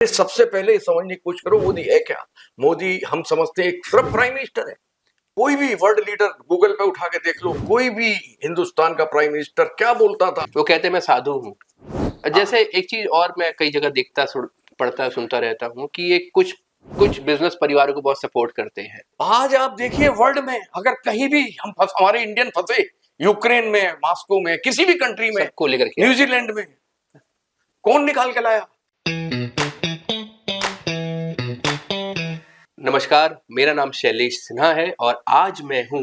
सबसे पहले समझने की कोशिश करो मोदी है क्या। मोदी हम समझते हैं एक सिर्फ प्राइम मिनिस्टर है। कोई भी वर्ल्ड लीडर गूगल पे उठा के देख लो, कोई भी हिंदुस्तान का प्राइम मिनिस्टर क्या बोलता था। वो कहते हैं मैं साधु हूँ। जैसे एक चीज और मैं कई जगह देखता पढ़ता सुनता रहता हूँ कि ये कुछ बिजनेस परिवारों को बहुत सपोर्ट करते हैं। आज आप देखिए वर्ल्ड में अगर कहीं भी हमारे इंडियन फंसे, यूक्रेन में, मॉस्को में, किसी भी कंट्री में, सबको लेकर के न्यूजीलैंड में, कौन निकाल के लाया। नमस्कार, मेरा नाम शैलेश सिन्हा है और आज मैं हूँ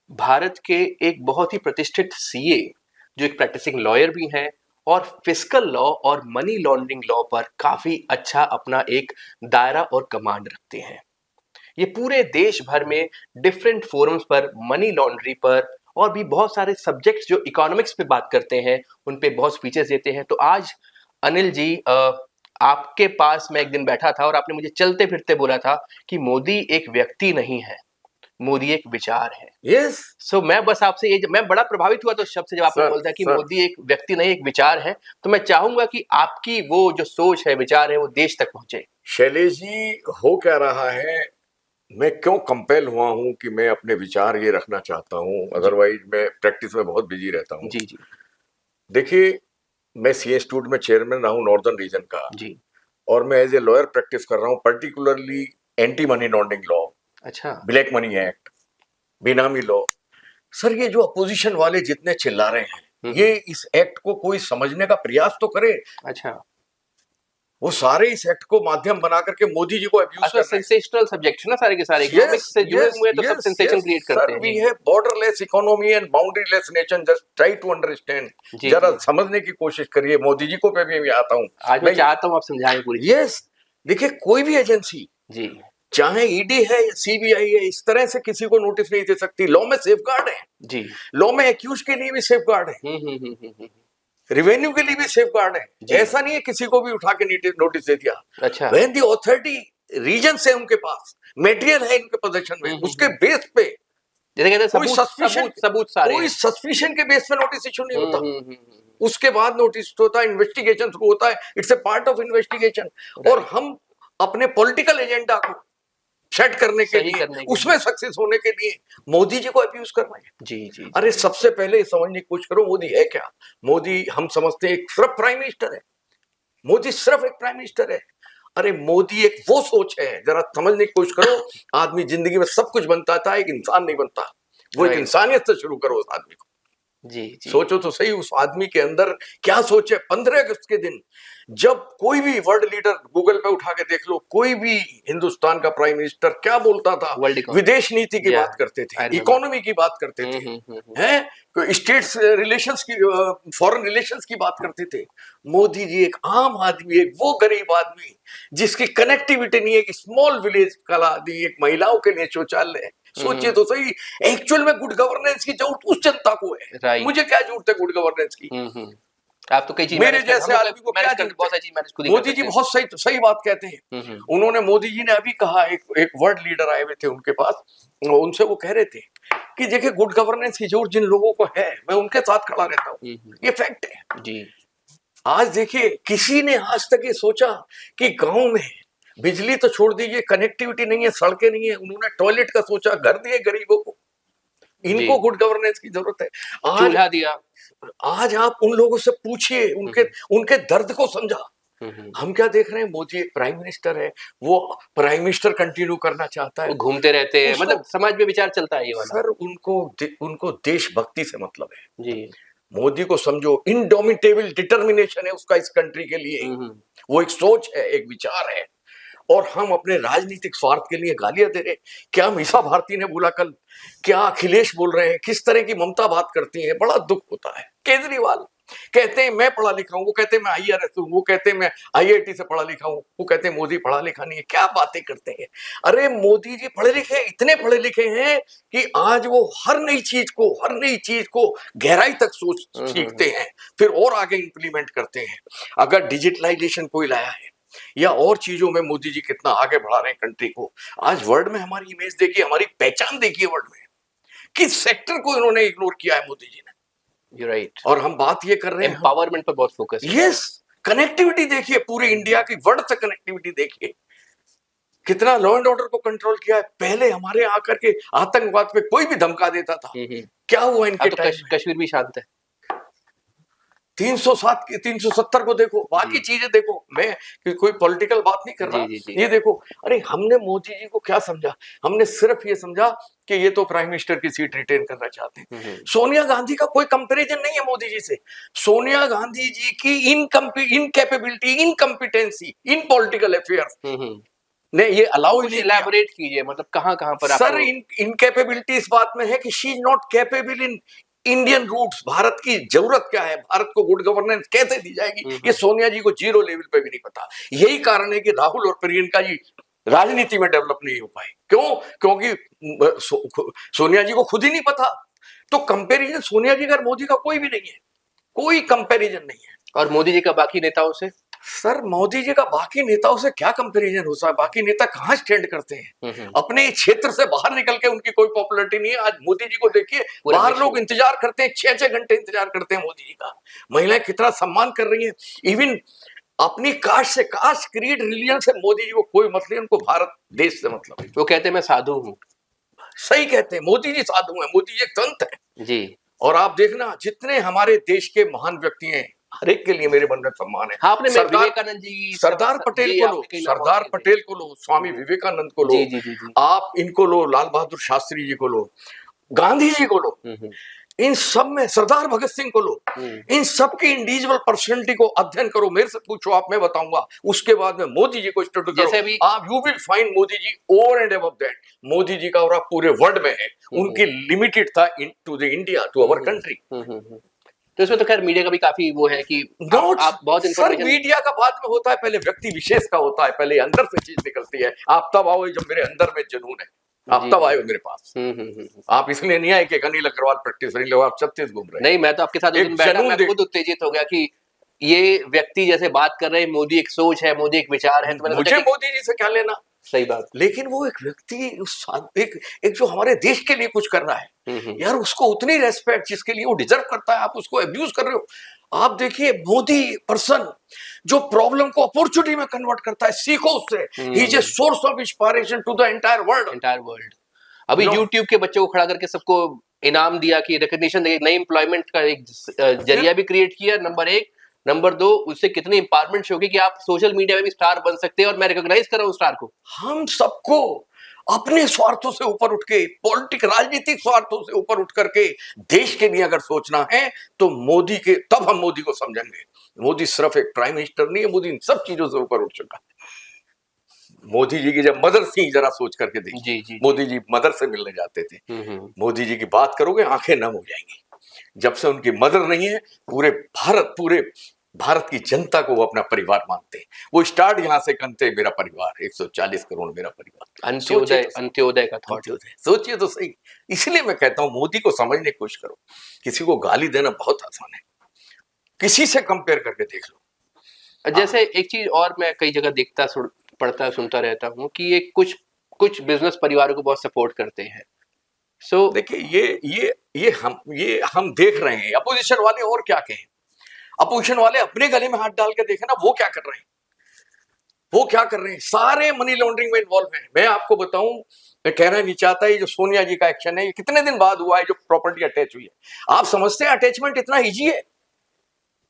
भारत के एक बहुत ही प्रतिष्ठित सीए जो एक प्रैक्टिसिंग लॉयर भी हैं और फिस्कल लॉ और मनी लॉन्ड्रिंग लॉ पर काफी अच्छा अपना एक दायरा और कमांड रखते हैं। ये पूरे देश भर में डिफरेंट फोरम्स पर मनी लॉन्ड्री पर और भी बहुत सारे सब्जेक्ट्स जो इकोनॉमिक्स पे बात करते हैं उन पे बहुत स्पीचेस देते हैं। तो आज अनिल जी आपके पास मैं एक दिन बैठा था और आपने मुझे चलते फिरते बोला था कि मोदी एक व्यक्ति नहीं है, मोदी एक विचार है। यस सो मैं बस आपसे ये मैं बड़ा प्रभावित हुआ तो शब्द से जब आपने बोला था कि मोदी एक व्यक्ति नहीं एक विचार है, तो मैं चाहूंगा कि आपकी वो जो सोच है, विचार है, वो देश तक पहुंचे। शैलेश जी, हो क्या रहा है, मैं क्यों कंपेल हुआ हूं कि मैं अपने विचार ये रखना चाहता हूं, अदरवाइज मैं प्रैक्टिस में बहुत बिजी रहता हूं। जी जी देखिए, मैं सी इंस्टीट्यूट में चेयरमैन रहा हूं नॉर्दर्न रीजन का जी। और मैं एज ए लॉयर प्रैक्टिस कर रहा हूं, particularly anti money laundering law, अच्छा, ब्लैक मनी एक्ट, बेनामी लॉ। सर, ये जो अपोजिशन वाले जितने चिल्ला रहे हैं, ये इस एक्ट को कोई समझने का प्रयास तो करे। अच्छा, वो सारे इस एक्ट को माध्यम बना करके मोदी जी को अब्यूज कर रहे हैं। सेंसेशनल सब्जेक्ट है ना सारे के सारे, इकोनॉमिक्स से जुड़े हुए तो सब सेंसेशन क्रिएट करते हैं। We have borderless economy and boundaryless nation, just try to understand. जरा समझने की कोशिश करिए। मोदी जी को पे भी आता हूं, आज मैं चाहता हूं आप समझाएं पूरी। यस, देखिए, कोई भी एजेंसी जी, चाहे ईडी है या सीबीआई है, इस तरह से किसी को नोटिस नहीं दे सकती। लॉ में सेफगार्ड है जी, लॉ में एक्यूज के लिए भी सेफगार्ड है, रेवेन्यू के लिए भी सेफगार्ड है। ऐसा नहीं है किसी को भी उठा के नोटिस दे दिया। अच्छा, व्हेन द अथॉरिटी रीजन से उनके पास मटेरियल है इनके पोजीशन में, उसके बेस पे जैसे कहते हैं सबूत सारे, कोई सस्पिशन के बेस पे नोटिस इशू नहीं होता। उसके बाद नोटिस होता है, इन्वेस्टिगेशन शुरू होता है। It's a part of investigation. और हम अपने पॉलिटिकल एजेंडा को सेट करने के लिए, उसमें सक्सेस होने के लिए मोदी जी को अब्यूज कर रहे हैं। जी जी। अरे सबसे पहले समझने की कोशिश करो, मोदी है क्या। मोदी हम समझते हैं एक सिर्फ प्राइम मिनिस्टर है। मोदी सिर्फ एक प्राइम मिनिस्टर है। अरे मोदी एक वो सोच है, जरा समझने की कोशिश करो। आदमी जिंदगी में सब कुछ बनता था, एक इंसान नहीं बनता। वो एक इंसानियत से शुरू करो उस आदमी को। जी जी। सोचो तो सही उस आदमी के अंदर क्या सोच है। 15 अगस्त के दिन जब कोई भी वर्ल्ड लीडर गूगल पे उठा के देख लो, कोई भी हिंदुस्तान का प्राइम मिनिस्टर क्या बोलता था। विदेश नीति की बात करते थे, इकोनॉमी की बात करते थे, हैं, स्टेट्स रिलेशंस की, फॉरेन रिलेशंस की बात करते थे। मोदी जी एक आम आदमी, एक वो गरीब आदमी जिसकी कनेक्टिविटी नहीं है, एक स्मॉल विलेज का आदमी, एक महिलाओं के लिए शौचालय है। सोचिए तो सही, एक्चुअल में गुड गवर्नेंस की जरूरत उस जनता को है। मुझे क्या जरूरत है गुड गवर्नेंस की। आप तो कई चीज मेरे जैसे आदमी को क्या जरूरत है। मोदी जी बहुत सही बात कहते हैं। उन्होंने, मोदी जी ने अभी कहा, एक वर्ल्ड लीडर आए हुए थे उनके पास, उनसे वो कह रहे थे कि देखिए गुड गवर्नेंस की जरूरत जिन लोगों को है, मैं उनके साथ खड़ा रहता हूँ। ये फैक्ट है जी। आज देखिए, किसी ने आज तक ये सोचा कि गांव में बिजली तो छोड़ दीजिए, कनेक्टिविटी नहीं है, सड़कें नहीं है, उन्होंने टॉयलेट का सोचा, घर दिए गरीबों को। इनको गुड गवर्नेंस की जरूरत है। चूल्हा दिया। आज आप उन लोगों से पूछिए, उनके दर्द को समझा। हम क्या देख रहे हैं, मोदी एक प्राइम मिनिस्टर है, वो प्राइम मिनिस्टर कंटिन्यू करना चाहता है, घूमते रहते हैं, मतलब समाज में विचार चलता है ये वाला। सर, उनको देशभक्ति से मतलब है जी। मोदी को समझो, इनडोमिटेबल डिटर्मिनेशन है उसका इस कंट्री के लिए। वो एक सोच है, एक विचार है। और हम अपने राजनीतिक स्वार्थ के लिए गालियां दे रहे। क्या मीसा भारती ने बोला कल, क्या अखिलेश बोल रहे हैं, किस तरह की ममता बात करती है, बड़ा दुख होता है। केजरीवाल कहते हैं मैं पढ़ा लिखा हूं, वो कहते हैं मैं IRS हूं, वो कहते हैं मैं IIT से पढ़ा लिखा हूं, वो कहते हैं मोदी पढ़ा लिखा नहीं है। क्या बातें करते हैं। अरे मोदी जी पढ़े लिखे, इतने पढ़े लिखे हैं कि आज वो हर नई चीज को गहराई तक सोच सीखते हैं, फिर और आगे इंप्लीमेंट करते हैं। अगर डिजिटलाइजेशन कोई लाया है या और चीजों में मोदी जी कितना आगे बढ़ा रहे हैं कंट्री को। आज वर्ल्ड में हमारी इमेज देखिए, हमारी पहचान देखिए वर्ल्ड में। किस सेक्टर को इन्होंने इग्नोर किया है मोदी जी ने। राइट। और हम बात ये कर रहे हैं एम्पावरमेंट पर बहुत फोकस है। यस, कनेक्टिविटी देखिए, पूरे इंडिया की वर्ल्ड से कनेक्टिविटी देखिए, कितना लॉ एंड ऑर्डर को कंट्रोल किया है। पहले हमारे यहाँ आकर के आतंकवाद पे कोई भी धमका देता था, क्या हुआ इनके अब तो टाइम में? कश्मीर भी शांत है। 307 की 370 को देखो, बाकी चीजें देखो, मैं कोई पॉलिटिकल बात नहीं कर रहा। जी। ये देखो, अरे हमने मोदी जी को क्या समझा? हमने सिर्फ ये समझा कि ये तो प्राइम मिनिस्टर की सीट रिटेन करना चाहते हैं। सोनिया गांधी का कोई कंपैरिजन नहीं है मोदी जी से। सोनिया गांधी जी की इनकैपेबिलिटी, इनकम्पिटेंसी इन पॉलिटिकल अफेयर्स ने ये अलाउ ही नहीं किया। इलैबोरेट कीजिए, मतलब कहां पर सर, इनकैपेबिलिटी इस बात में है कि she is not capable in Indian roots. Bharat की जरूरत क्या है, भारत को गुड गवर्नेंस कैसे दी जाएगी, ये सोनिया जी को जीरो लेवल पे भी नहीं पता। यही कारण है कि राहुल और प्रियंका जी राजनीति में डेवलप नहीं हो पाए। क्यों? क्योंकि सोनिया जी को खुद ही नहीं पता। तो कंपैरिजन सोनिया जी का मोदी का कोई भी नहीं है, कोई कंपैरिजन नहीं है। और मोदी जी का बाकी नेताओं से? सर, मोदी जी का बाकी नेताओं से क्या कंपैरिजन हो सकता है? बाकी नेता कहां स्टैंड करते हैं? अपने क्षेत्र से बाहर निकल के उनकी कोई पॉपुलैरिटी नहीं है। आज मोदी जी को देखिए, बाहर लोग इंतजार करते हैं, 6-6 घंटे इंतजार करते हैं मोदी जी का। महिलाएं कितना सम्मान कर रही हैं। इवन अपनी कास्ट से, कास्ट, क्रीड, रिलीजन से मोदी जी को कोई मतलब नहीं, उनको भारत देश से मतलब है। वो कहते हैं मैं साधु हूं। सही कहते हैं, मोदी जी साधु हैं, मोदी जी एक संत है जी। और आप देखना, जितने हमारे देश के महान व्यक्ति हैं, हर एक के लिए मेरे मन में सम्मान है। हाँ, आपने विवेकानंद जी, सरदार पटेल को लो, सरदार पटेल को लो, स्वामी विवेकानंद को लो, जी। आप इनको लो, लाल बहादुर शास्त्री जी को लो, गांधी जी को लो, इन सब में सरदार भगत सिंह को लो, इन सब की इंडिविजुअल पर्सनैलिटी को अध्ययन करो। मेरे से पूछो आप, मैं बताऊंगा। उसके बाद में मोदी जी को स्टडी करो, आप you will find Modi ji over and above that. Modi ji का और पूरे वर्ल्ड में है, उनकी लिमिटेड था to the India, to our country. तो इसमें तो खैर मीडिया का भी काफी वो है कि आप बहुत सर, मीडिया का बाद में होता है, पहले व्यक्ति विशेष का होता है, पहले अंदर से चीज निकलती है। आप तब आओ जब मेरे अंदर में जुनून है, आप तब आए मेरे पास। आप इसलिए नहीं आए कि अनिल अग्रवाल प्रैक्टिस नहीं लो, आप 36 घूम रहे। नहीं, मैं तो आपके साथ मैं खुद उत्तेजित हो गया कि ये व्यक्ति जैसे बात कर रहे हैं, मोदी एक सोच है, मोदी एक विचार है, तो मुझे मोदी जी से क्या लेना? सही बात। लेकिन वो एक व्यक्ति, एक जो हमारे देश के लिए कुछ कर रहा है यार, उसको उतनी रेस्पेक्ट जिसके लिए वो डिजर्व करता है, आप उसको अब्यूज कर रहे हो। आप देखिए, मोदी पर्सन जो प्रॉब्लम को अपॉर्चुनिटी में कन्वर्ट करता है, सीखो उससे। He is a source of inspiration to the entire world. अभी यूट्यूब के बच्चों को खड़ा करके सबको इनाम दिया कि रिकॉग्निशन, नई एम्प्लॉयमेंट का एक जरिया भी क्रिएट किया, नंबर 1। नंबर 2, उससे कितनी इंपावरमेंट होगी कि आप सोशल मीडिया में भी स्टार बन सकते हैं, और मैं रिकॉग्नाइज कर रहा हूं स्टार को। हम सबको अपने स्वार्थों से ऊपर उठ के, राजनीतिक स्वार्थों से ऊपर उठ करके देश के लिए अगर सोचना है तो मोदी के, तब हम मोदी को समझेंगे। मोदी सिर्फ एक प्राइम मिनिस्टर नहीं है, मोदी इन सब चीजों से ऊपर उठ चुका है। मोदी जी की जब मदर थी, जरा सोच करके देखिए, मोदी जी मदर से मिलने जाते थे। मोदी जी की बात करोगे आंखें नम हो जाएंगी। जब से उनकी मदर नहीं है, पूरे भारत की जनता को वो अपना परिवार मानते हैं। वो स्टार्ट यहां से करते, मेरा परिवार 140 करोड़ मेरा परिवार, अंत्योदय का थॉट। सोचिए तो सही। इसलिए मैं कहता हूं, मोदी को समझने की कोशिश करो। किसी को गाली देना बहुत आसान है, किसी से कंपेयर करके देख लो। जैसे एक चीज और मैं कई जगह देखता, पढ़ता, सुनता रहता हूँ कि ये कुछ बिजनेस परिवारों को बहुत सपोर्ट करते हैं। देखिए, ये हम देख रहे हैं। अपोजिशन वाले और क्या कहें, अपोजिशन वाले अपने गले में हाथ डाल के देखे ना, वो क्या कर रहे हैं। सारे मनी लॉन्ड्रिंग में इन्वॉल्व हैं। मैं आपको बताऊं, मैं कहना नहीं चाहता, ये जो सोनिया जी का एक्शन है, ये कितने दिन बाद हुआ है, जो प्रॉपर्टी अटैच हुई है। आप समझते हैं अटैचमेंट इतना इजी है?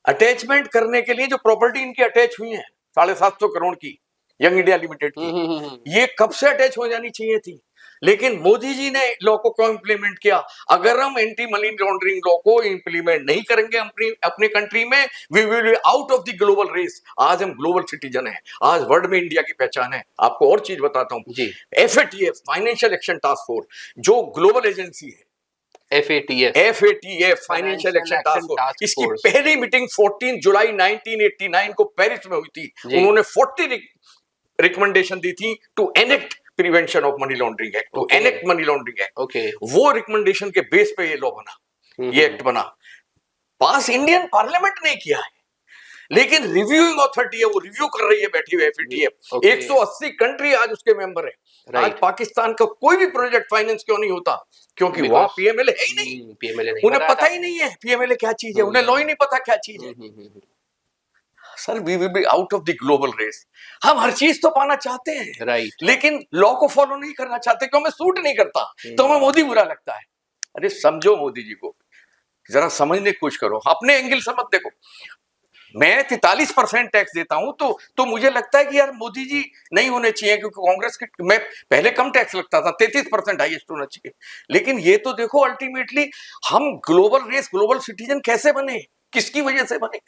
अटैचमेंट करने के लिए जो प्रॉपर्टी इनकी अटैच हुई है 750 करोड़ की, यंग इंडिया लिमिटेड की, ये कब से अटैच हो जानी चाहिए थी। लेकिन मोदी जी ने लॉ को क्यों इंप्लीमेंट किया? अगर हम एंटी मनी लॉन्ड्रिंग लॉ को इंप्लीमेंट नहीं करेंगे अपनी कंट्री में, we will be out of the global race. आज हम ग्लोबल सिटीजन हैं, आज वर्ल्ड में इंडिया की पहचान है। आपको और चीज बताता हूं, FATF, financial action task force, जो ग्लोबल एजेंसी है, FATF financial action task force, इसकी पहली मीटिंग 14 जुलाई 1989 को पेरिस में हुई थी। उन्होंने 40 रिकमेंडेशन दी थी to enact prevention of money laundering act, to enact money laundering act. वो रिकमेंडेशन के बेस पे ये लॉ बना, ये एक्ट बना। पास इंडियन पार्लियामेंट ने किया है, लेकिन रिव्यूइंग अथॉरिटी है, वो रिव्यू कर रही है बैठी हुई FATF। 180 कंट्री आज उसके मेंबर है। आज पाकिस्तान का कोई भी प्रोजेक्ट फाइनेंस क्यों नहीं होता? क्योंकि वहां PMLA है ही नहीं। उन्हें पता ही नहीं है PMLA क्या चीज है, उन्हें लॉ ही नहीं पता क्या चीज है। Sir we will be out of the global race. हम हर चीज तो पाना चाहते हैं, राइट। लेकिन लॉ को फॉलो नहीं करना चाहते, क्यों? हमें सूट नहीं करता, तो हमें मोदी बुरा लगता है। अरे समझो मोदी जी को, जरा समझने की कोशिश करो, अपने एंगल से मत देखो। मैं 43% टैक्स देता हूं, तो मुझे लगता है कि यार मोदी जी नहीं होने चाहिए, क्योंकि कांग्रेस के मैं पहले कम टैक्स लगता था, 33% हाईएस्ट होना चाहिए। लेकिन ये तो देखो, अल्टीमेटली हम ग्लोबल रेस, ग्लोबल सिटीजन कैसे बने, किसकी वजह से बने?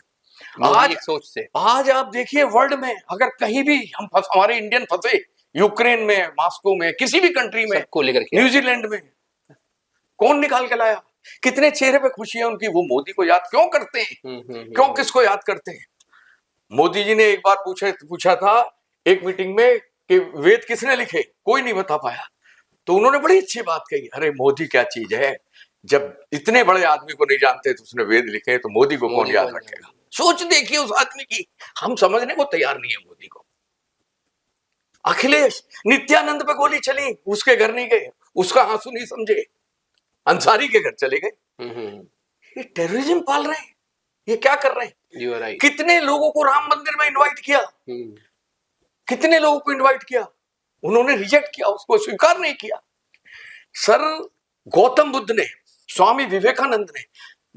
आज एक सोच से आज आप देखिए वर्ल्ड में अगर कहीं भी हमारे इंडियन फंसे, यूक्रेन में, मॉस्को में, किसी भी कंट्री में, सबको लेकर के न्यूजीलैंड में, कौन निकाल के लाया? कितने चेहरे पे खुशी है उनकी। वो मोदी को याद क्यों करते हैं? क्यों किसको याद करते हैं? मोदी जी ने एक बार पूछा था एक मीटिंग में कि वेद किसने लिखे, कोई नहीं बता पाया। तो उन्होंने बड़ी अच्छी बात कही, अरे मोदी क्या चीज है, जब इतने बड़े आदमी को नहीं जानते तो उसने वेद लिखे, तो मोदी को कौन याद रखेगा? सोच देखिए उस आदमी की, हम समझने को तैयार नहीं है मोदी को। अखिलेश, नित्यानंद पे गोली चली, उसके घर नहीं गए, उसका आंसू नहीं समझे, अंसारी के घर चले गए। ये टेररिज्म पाल रहे हैं, ये क्या कर रहे हैं? right. कितने लोगों को राम मंदिर में इनवाइट किया, कितने लोगों को इनवाइट किया, उन्होंने रिजेक्ट किया, उसको स्वीकार नहीं किया। सर गौतम बुद्ध ने, स्वामी विवेकानंद ने,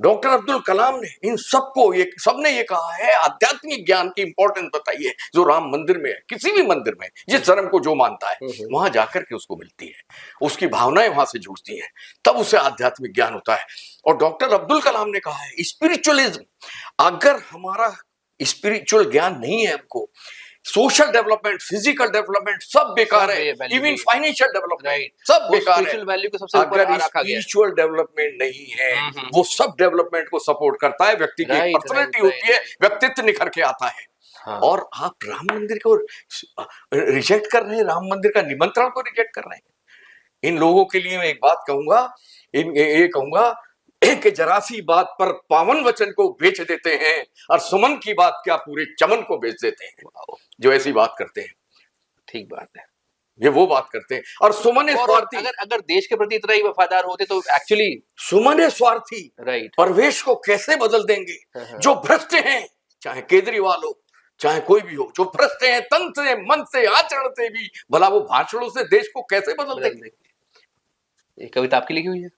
डॉक्टर अब्दुल कलाम ने, इन सबको सबने ये कहा है आध्यात्मिक ज्ञान की इंपॉर्टेंस बताइए, जो राम मंदिर में है, किसी भी मंदिर में, जिस धर्म को जो मानता है वहां जाकर के उसको मिलती है, उसकी भावनाएं वहां से जुड़ती हैं, तब उसे आध्यात्मिक ज्ञान होता है। और डॉक्टर अब्दुल कलाम ने कहा है स्पिरिचुअलिज्म, अगर हमारा स्पिरिचुअल ज्ञान नहीं है, हमको सोशल डेवलपमेंट, फिजिकल डेवलपमेंट सब बेकार है, इवन फाइनेंशियल डेवलपमेंट सब बेकार है। वैल्यू को सबसे ऊपर अगर रखा गया है। स्पिरिचुअल डेवलपमेंट नहीं है, वो सब डेवलपमेंट को सपोर्ट करता है, व्यक्ति की पर्सनैलिटी होती है, व्यक्तित्व निखर के आता है। हाँ। और आप राम मंदिर को रिजेक्ट कर रहे हैं, राम मंदिर का निमंत्रण को रिजेक्ट कर रहे हैं। इन लोगों के लिए मैं एक बात कहूंगा, ये कहूंगा कि जरा सी बात पर पावन वचन को बेच देते हैं, और सुमन की बात क्या पूरे चमन को बेच देते हैं, जो ऐसी बात करते हैं। ठीक बात है, ये वो बात करते हैं। और सुमन है स्वार्थी, अगर देश के प्रति इतना ही वफादार होते तो एक्चुअली सुमन है स्वार्थी, राइट, परवेश को कैसे बदल देंगे? जो भ्रष्ट हैं, चाहे केजरीवाल हो, चाहे कोई भी हो, जो भ्रष्ट हैं तन से, मन से, आचरण से भी, भला वो भाषणों से देश को कैसे बदल देंगे? ये कविता आपकी लिखी हुई है?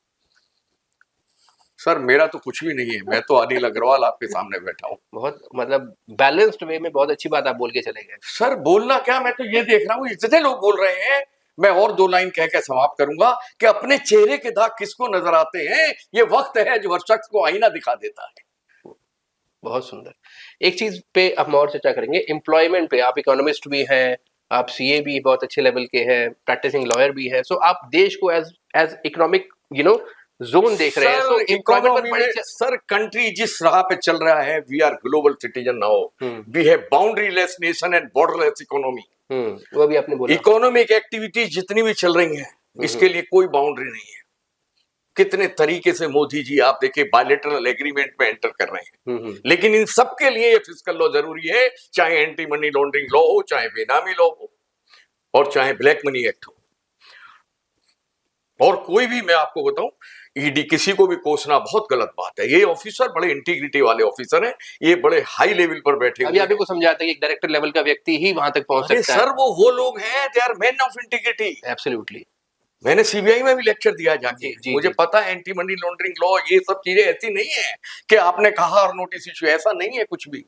सर मेरा तो कुछ भी नहीं है, मैं तो अनिल अग्रवाल आपके सामने बैठा हूँ। बहुत मतलब बैलेंस्ड वे में बहुत अच्छी बात आप बोल के चले गए। सर बोलना क्या, मैं तो ये देख रहा हूँ जितने लोग बोल रहे हैं, मैं और 2 लाइन कह के समाप्त करूंगा कि अपने चेहरे के दाग किसको नजर आते हैं, ये वक्त है जो हर शख्स को आईना दिखा देता है। बहुत सुंदर। एक चीज पे हम और चर्चा करेंगे, एम्प्लॉयमेंट पे। आप इकोनॉमिस्ट भी हैं, आप सीए भी बहुत अच्छे लेवल के हैं, प्रैक्टिसिंग लॉयर भी हैं, सो आप देश को एज इकोनॉमिक जोन देख रहे हैं। तो इकोनॉमी में सर कंट्री जिस राह पे चल रहा है, we are global citizen now, we have boundaryless nation and borderless economy. वो भी आपने बोला, इकोनॉमिक एक्टिविटीज जितनी भी चल रही हैं, इसके लिए कोई बाउंड्री नहीं है। कितने तरीके से मोदी जी आप देखिए बायलैटरल एग्रीमेंट में एंटर कर रहे हैं, लेकिन इन सब के लिए फिस्कल लॉ जरूरी है, चाहे एंटी मनी लॉन्ड्रिंग लॉ हो, चाहे बेनामी लॉ हो, और चाहे ब्लैक मनी एक्ट हो। और कोई भी, मैं आपको बताऊं, ईडी किसी को भी कोसना बहुत गलत बात है। ये ऑफिसर बड़े इंटीग्रिटी वाले ऑफिसर हैं, ये बड़े हाई लेवल पर बैठे अभी आपको समझाते हैं कि एक डायरेक्टर लेवल का व्यक्ति ही वहां तक पहुंच सकता है। सर वो लोग हैं, they are man of integrity. Absolutely. मैंने सीबीआई में भी लेक्चर दिया जाके, मुझे पता है एंटी मनी लॉन्ड्रिंग लॉ, ये सब चीजें ऐसी नहीं है कि आपने कहा और नोटिस इश्यू, ऐसा नहीं है, कुछ भी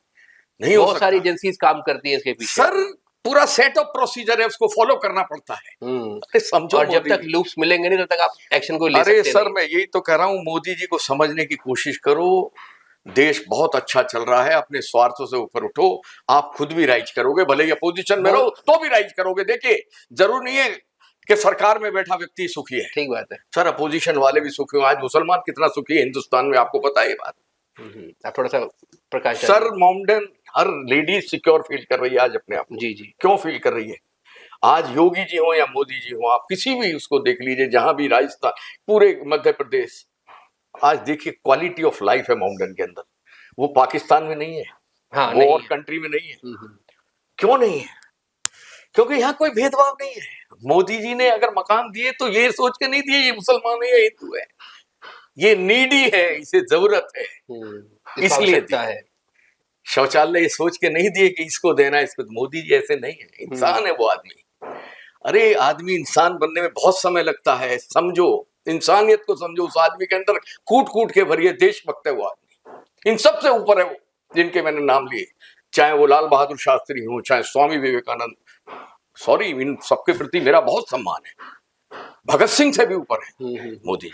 नहीं हो सकता। बहुत सारी एजेंसीज काम करती है इसके पीछे। सर पूरा सेट ऑफ प्रोसीजर है, उसको फॉलो करना पड़ता है। अरे समझो, और जब तक लूप्स मिलेंगे नहीं तब तक आप एक्शन को ले सकते नहीं। अरे सर मैं यही तो कह रहा हूँ, मोदी जी को समझने की कोशिश करो। देश बहुत अच्छा चल रहा है, अपने स्वार्थों से ऊपर उठो। आप खुद भी राइज करोगे, भले ही अपोजिशन में रहो तो भी राइज करोगे। देखिए जरूर नहीं है कि सरकार में बैठा व्यक्ति सुखी है। ठीक बात है सर, अपोजिशन वाले भी सुखी हो। आज मुसलमान कितना सुखी है हिंदुस्तान में, आपको पता है ये बात? आप थोड़ा सा प्रकाश। सर मॉडर्न हर लेडी सिक्योर फील कर रही है आज अपने आप। जी। क्यों फील कर रही है? आज योगी जी हो या मोदी जी हो, आप किसी भी उसको देख लीजिए, जहां भी, राजस्थान, पूरे मध्य प्रदेश, आज देखिए क्वालिटी ऑफ लाइफ है माउंटेन के अंदर। वो पाकिस्तान में नहीं है, हाँ, वो और कंट्री में नहीं है। क्यों नहीं है? क्योंकि यहाँ कोई भेदभाव नहीं है। मोदी जी ने अगर मकान दिए तो ये सोच के नहीं दिए ये मुसलमान है या हिंदू है, ये नीडी है, इसे जरूरत है, इसलिए है। शौचालय ये सोच के नहीं दिए कि इसको देना है इसको। मोदी जी ऐसे नहीं है, इंसान है वो आदमी। अरे आदमी इंसान बनने में बहुत समय लगता है, समझो इंसानियत को समझो। उस आदमी के अंदर कूट कूट के भरिए देशभक्त है वो आदमी। इन सबसे ऊपर है वो जिनके मैंने नाम लिए, चाहे वो लाल बहादुर शास्त्री हो, चाहे स्वामी विवेकानंद, सॉरी, इन सबके प्रति मेरा बहुत सम्मान है। भगत सिंह से भी ऊपर है मोदी।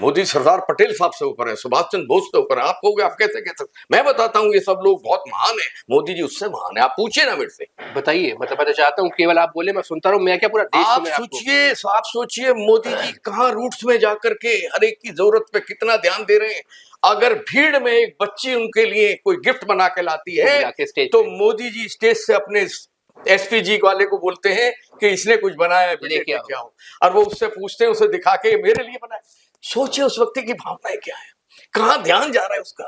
मोदी सरदार पटेल साहब से ऊपर है, सुभाष चंद्र बोस से ऊपर है। आप कहोगे आप कैसे कह सकते? मैं बताता हूँ, ये सब लोग बहुत महान है, मोदी जी उससे महान है। आप पूछिए ना मेरे से। बताइए, मतलब मैं तो चाहता हूँ केवल आप बोले, मैं सुनता रहूं, मैं क्या पूरा देश आप सुने आपको। सोचिए, आप सोचिए मोदी जी कहाँ रूट्स में जाकर के हर एक की जरूरत पे कितना ध्यान दे रहे हैं। अगर भीड़ में एक बच्ची उनके लिए कोई गिफ्ट बना के लाती है तो मोदी जी स्टेज से अपने एसपीजी वाले को बोलते हैं कि इसने कुछ बनाया है, लेके आओ। और वो उससे पूछते हैं, उसे दिखा के मेरे लिए बनाया। सोचिए उस व्यक्ति की भावनाएं क्या है, कहाँ ध्यान जा रहा है उसका।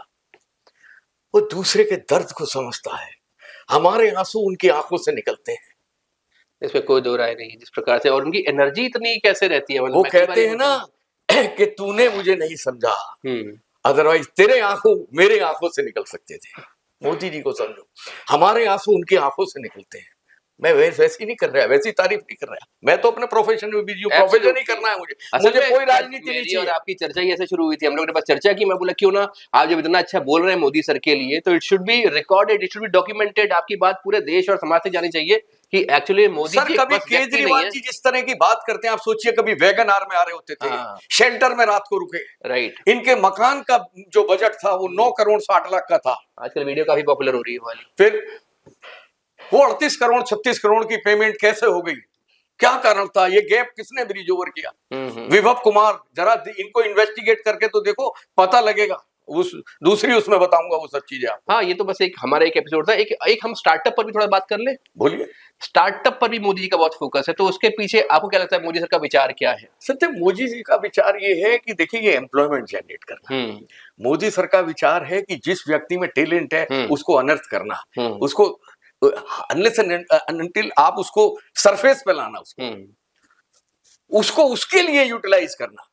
वो दूसरे के दर्द को समझता है। हमारे आंसू उनकी आंखों से निकलते हैं, इसमें कोई दो राय नहीं। जिस प्रकार से, और उनकी एनर्जी इतनी कैसे रहती है, मतलब वो कहते हैं ना कि तूने मुझे नहीं समझा, अदरवाइज तेरे आंसू मेरे आंखों से निकल सकते थे। मोदी जी को समझो, हमारे आंसू उनकी आंखों से निकलते हैं। मैं वैसी नहीं कर रहा, वैसी तारीफ नहीं कर रहा। मैं तो अपने प्रोफेशन में बिजी हूँ, प्रोफेशन नहीं करना है मुझे कोई राजनीति नहीं चाहिए। और आपकी चर्चा ही ऐसे शुरू हुई थी, हम लोगों ने बस चर्चा की। मैं बोला क्यों ना आप जब इतना अच्छा बोल रहे हैं मोदी सर के लिए, तो it should be recorded, it should be documented. आपकी बात पूरे देश और समाज से जानी चाहिए कि एक्चुअली मोदी जी कभी केजरीवाल जी जिस तरह की बात करते हैं, आप सोचिए कभी वैगन आर में आ रहे होते थे, शेल्टर में रात को रुके। राइट। इनके मकान का जो बजट था वो 9 करोड़ 60 लाख का था। आजकल वीडियो काफी पॉपुलर हो रही है वाली। फिर वो 38 करोड़ 36 करोड़ की पेमेंट कैसे हो गई? क्या कारण था? ये गैप किसने ब्रिज ओवर किया? विभव कुमार, जरा इनको इन्वेस्टिगेट करके तो देखो, पता लगेगा। उस दूसरी उसमें बताऊंगा वो सब चीजें आपको। हाँ, ये तो बस एक हमारा एक एपिसोड था। एक हम स्टार्टअप पर भी थोड़ा बात कर ले। बोलिए। स्टार्टअप पर भी मोदी जी का बहुत फोकस है, तो उसके पीछे आपको क्या लगता है मोदी सर का विचार क्या है? सत्य, मोदी जी का विचार ये है कि देखिए, ये एम्प्लॉयमेंट जनरेट करना। मोदी सर का विचार है कि जिस व्यक्ति में टैलेंट है उसको अनर्थ करना, उसको अनलेस एंड अनटिल आप उसको सरफेस पे लाना, उसको उसके लिए यूटिलाइज करना।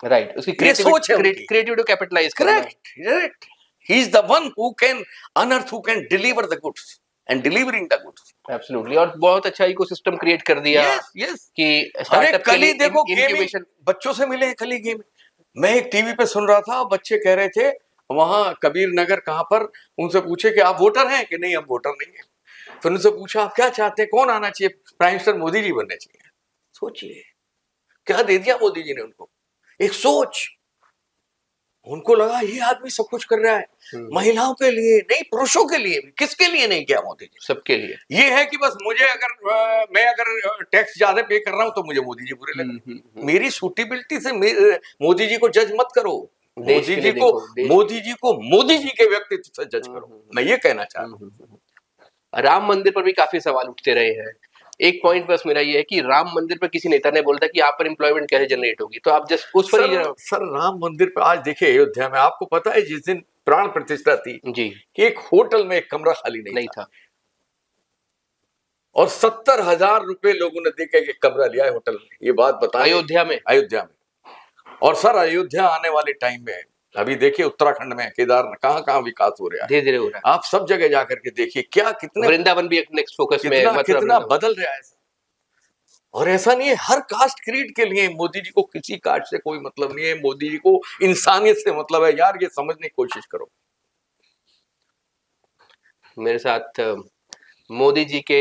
राइट, उसकी क्रिएटिविटी कैपिटलाइज करना। Correct. He is the one who can unearth, who can deliver the goods and delivering the goods. Absolutely. और बहुत अच्छा इकोसिस्टम क्रिएट कर दिया। यस। कि स्टार्टअप के लिए देखो गेमिंग, बच्चों से मिले कल ही गेम। मैं एक टीवी पे सुन रहा था, बच्चे कह रहे थे वहां कबीर नगर कहां पर, उनसे पूछे कि आप वोटर हैं कि नहीं? हम वोटर नहीं है। फिर उनसे पूछा आप क्या चाहते हैं, कौन आना चाहिए? प्राइम मिनिस्टर मोदी जी बनने चाहिए। सोचिए क्या दे दिया मोदी जी ने उनको, एक सोच। उनको लगा ये आदमी सब कुछ कर रहा है महिलाओं के लिए नहीं, पुरुषों के लिए भी। किसके लिए नहीं किया मोदी जी? सबके लिए। ये है कि बस मुझे अगर मैं अगर टैक्स ज्यादा पे कर रहा हूं तो मुझे मोदी जी बुरे लगे। मेरी सूटेबिलिटी से मोदी जी को जज मत करो। मोदी जी को मोदी जी के व्यक्तित्व से जज करो। मैं ये कहना चाह रहा हूँ। राम मंदिर पर भी काफी सवाल उठते रहे हैं। एक पॉइंट बस मेरा ये है कि राम मंदिर पर किसी नेता ने बोला था कि यहाँ पर एम्प्लॉयमेंट कैसे जनरेट होगी, तो आप जस्ट उस पर सर राम मंदिर पर आज देखिए अयोध्या में, आपको पता है जिस दिन प्राण प्रतिष्ठा थी जी, कि एक होटल में एक कमरा खाली नहीं था। और 70,000 रुपए लोगों ने देके एक कमरा लिया है होटल में। ये बात बताएं, अयोध्या में। और सर अयोध्या आने वाले टाइम में अभी देखिए उत्तराखंड में केदारनाथ कहाँ कहाँ विकास हो रहा है, धीरे धीरे हो रहा है। आप सब जगह जाकर के देखिए क्या कितने, वृंदावन भी एक नेक्स्ट फोकस में, कितना बदल रहा है। और ऐसा नहीं है हर कास्ट क्रीड के लिए। मोदी जी को किसी कास्ट से कोई मतलब नहीं है, मोदी जी को इंसानियत से मतलब है। यार ये समझने की कोशिश करो। मेरे साथ मोदी जी के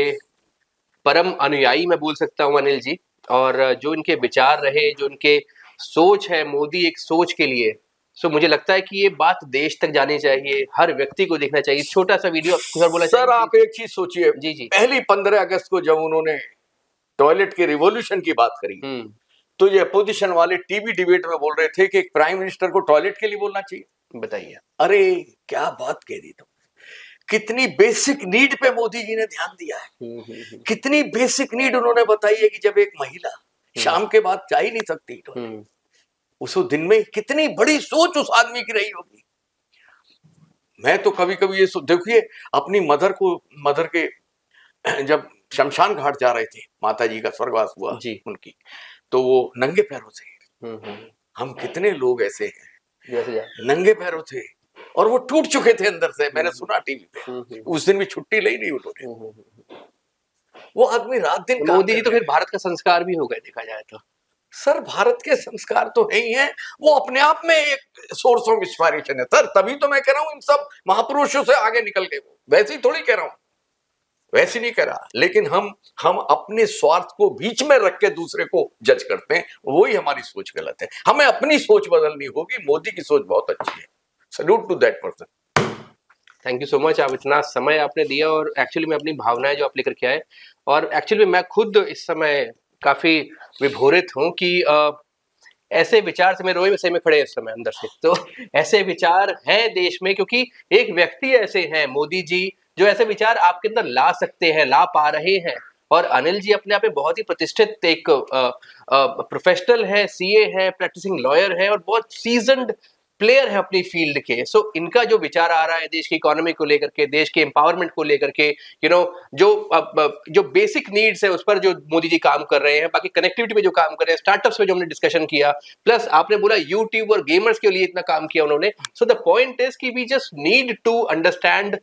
परम अनुयायी मैं बोल सकता हूँ अनिल जी, और जो इनके विचार रहे, जो इनके सोच है मोदी एक सोच के लिए, सो मुझे लगता है कि ये बात देश तक जानी चाहिए, हर व्यक्ति को देखना चाहिए। छोटा सा वीडियो सर बोला। सर आप एक चीज सोचिए, जी पहली 15 अगस्त को जब उन्होंने टॉयलेट के रिवॉल्यूशन की बात करी, तो ये अपोजिशन वाले टीवी डिबेट में बोल रहे थे कि एक प्राइम मिनिस्टर को टॉयलेट के लिए बोलना चाहिए। बताइए, अरे क्या बात कह दी तुम। कितनी बेसिक नीड पे मोदी जी ने ध्यान दिया है। कितनी बेसिक नीड उन्होंने बताई है कि जब एक महिला शाम के बाद जा ही नहीं सकती तो उस दिन में कितनी बड़ी सोच उस आदमी की रही होगी। मैं तो कभी कभी ये देखिए अपनी मदर के जब शमशान घाट जा रहे थे, माता जी का स्वर्गवास हुआ जी उनकी, तो वो नंगे पैरों थे। हम कितने लोग ऐसे हैं नंगे पैरों थे, और वो टूट चुके थे अंदर से, मैंने सुना टीवी पे। उस दिन भी छुट्टी ली नहीं उन्होंने। वो आदमी रात दिन काम मोदी जी कर तो रहे फिर भारत का संस्कार भी हो गए देखा जाए तो। सर, भारत के संस्कार तो है ही हैं, वो अपने आप में एक सोर्स ऑफ इंस्पायरेशन है सर। तभी तो मैं कह रहा हूं इन सब महापुरुषों से आगे निकल गए वो। वैसे ही थोड़ी कह रहा हूं, वैसे नहीं कह रहा, लेकिन हम अपने स्वार्थ को बीच में रख के दूसरे को जज करते हैं, वही हमारी सोच गलत है। हमें अपनी सोच बदलनी होगी। मोदी की सोच बहुत अच्छी है, salute to that person. Thank you so much, आप इतना समय आपने दिया और एक्चुअली में अपनी भावनाएं जो आप लेकर के आए, और एक्चुअली मैं खुद इस समय काफी विभोरित हूँ कि ऐसे विचार से मैं रोए सही में खड़े हैं इस समय अंदर से। तो ऐसे विचार हैं देश में, क्योंकि एक व्यक्ति ऐसे हैं मोदी जी जो ऐसे विचार आपके अंदर ला सकते हैं, ला पा रहे हैं। और अनिल जी अपने आप में बहुत ही प्रतिष्ठित एक प्रोफेशनल है, सीए है, प्रैक्टिसिंग लॉयर है और बहुत सीजन्ड प्लेयर है अपनी फील्ड के। सो इनका जो विचार आ रहा है देश की इकोनॉमी को लेकर के, देश के एम्पावरमेंट को लेकर के, जो बेसिक नीड्स है उस पर जो मोदी जी काम कर रहे हैं, बाकी कनेक्टिविटी पे जो काम कर रहे हैं, स्टार्टअप्स पे जो हमने डिस्कशन किया, प्लस आपने बोला यूट्यूब और गेमर्स के लिए इतना काम किया उन्होंने। सो द पॉइंट इज कि we just need to understand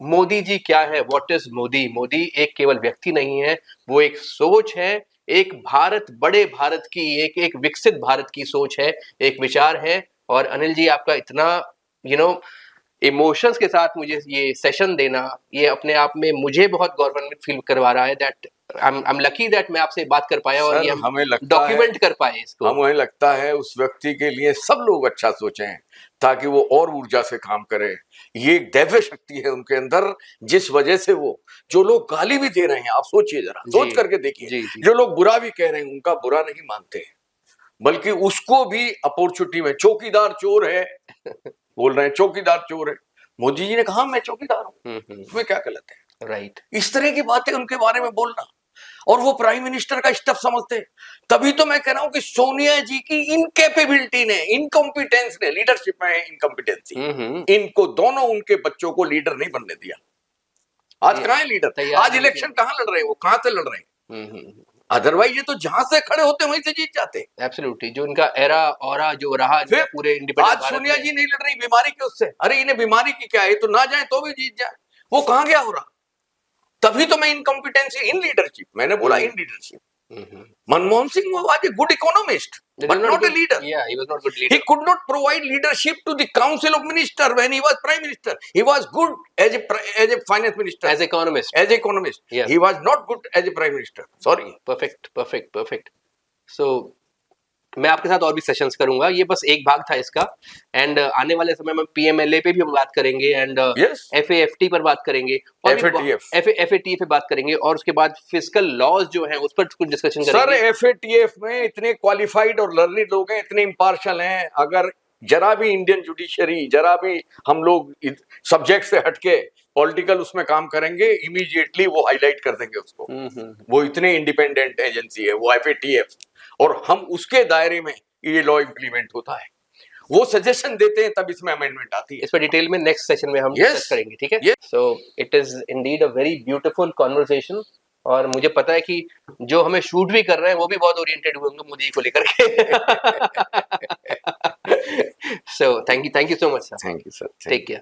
Modi ji क्या है, व्हाट इज मोदी। मोदी एक केवल व्यक्ति नहीं है, वो एक सोच है, एक भारत, बड़े भारत की, एक विकसित भारत की सोच है, एक विचार है। और अनिल जी आपका इतना इमोशंस के साथ मुझे ये सेशन देना, ये अपने आप में मुझे बहुत गौरवान्वित फील करवा रहा है। That I am lucky that मैं आपसे बात कर पाया और ये हमें लगता डॉक्यूमेंट कर पाए इसको। हमें लगता है उस व्यक्ति के लिए सब लोग अच्छा सोचें ताकि वो और ऊर्जा से काम करे। ये एक दैव्य शक्ति है उनके अंदर, जिस वजह से वो, जो लोग गाली भी दे रहे हैं, आप सोचिए जरा, सोच करके देखिए, जो लोग बुरा भी कह रहे हैं उनका बुरा नहीं मानते, बल्कि उसको भी अपॉर्चुनिटी में, चौकीदार चोर है बोल रहे हैं, चौकीदार चोर है। मोदी जी ने कहा मैं चौकीदार हूं, उसमें क्या गलत है? राइट। इस तरह की बातें उनके बारे में बोलना, और वो प्राइम मिनिस्टर का स्टफ समझते हैं। तभी तो मैं कह रहा हूं कि सोनिया जी की इनकेपेबिलिटी ने, इनकॉम्पिटेंस ने, लीडरशिप में है इनकॉम्पिटेंसी, इनको दोनों उनके बच्चों को लीडर नहीं बनने दिया। आज कहां है लीडर? आज इलेक्शन कहां लड़ रहे हैं वो, कहां से लड़ रहे हैं? अदरवाइज ये तो जहां से खड़े होते वहीं से जीत जाते। एब्सोल्युटली, जो इनका एरा ऑरा जो रहा फिर पूरे इंडिपेंडेंट आज सोनिया जी नहीं लड़ रही बीमारी के उससे, अरे इन्हें बीमारी की क्या है, तो ना जाए तो भी जीत जाए, वो कहां गया हो रहा? तभी तो मैं इनकॉम्पिटेंसी इन लीडरशिप, मैंने बोला in leadership. Manmohan Singh was a good economist, but not a leader. Yeah, he was not good leader. He could not provide leadership to the Council of Ministers when he was Prime Minister. He was good as a finance minister, As economist. as economist. Yes. He was not good as a Prime Minister. Sorry. Perfect. So मैं आपके साथ और भी sessions करूंगा, ये बस एक भाग था इसका। एंड आने वाले समय में पीएमएलए पे भी हम बात करेंगे, एंड एफएएफटी पर बात करेंगे, एफएटीएफ पे बात करेंगे, और उसके बाद फिस्कल लॉज जो हैं उस पर कुछ डिस्कशन करेंगे। सर, एफएटीएफ में इतने क्वालिफाइड और लर्निड लोग हैं, इतने इम्पार्शल हैं, अगर जरा भी इंडियन जुडिशरी, जरा भी हम लोग सब्जेक्ट से हटके पॉलिटिकल उसमें काम करेंगे, इमीडिएटली वो हाईलाइट कर देंगे उसको। वो इतने इंडिपेंडेंट एजेंसी है वो एफएटीएफ, और हम उसके दायरे में ये लॉ इम्प्लीमेंट होता है, वो सजेशन देते हैं, तब इसमें अमेंडमेंट आती है। इस पर डिटेल में नेक्स्ट सेशन में हम डिस्कस करेंगे, ठीक है? So it is indeed a very beautiful conversation, और मुझे पता है कि जो हमें शूट भी कर रहे हैं वो भी बहुत ओरिएंटेड हुए होंगे मोदी को लेकर के। So thank you so much sir. Thank you sir. Take care.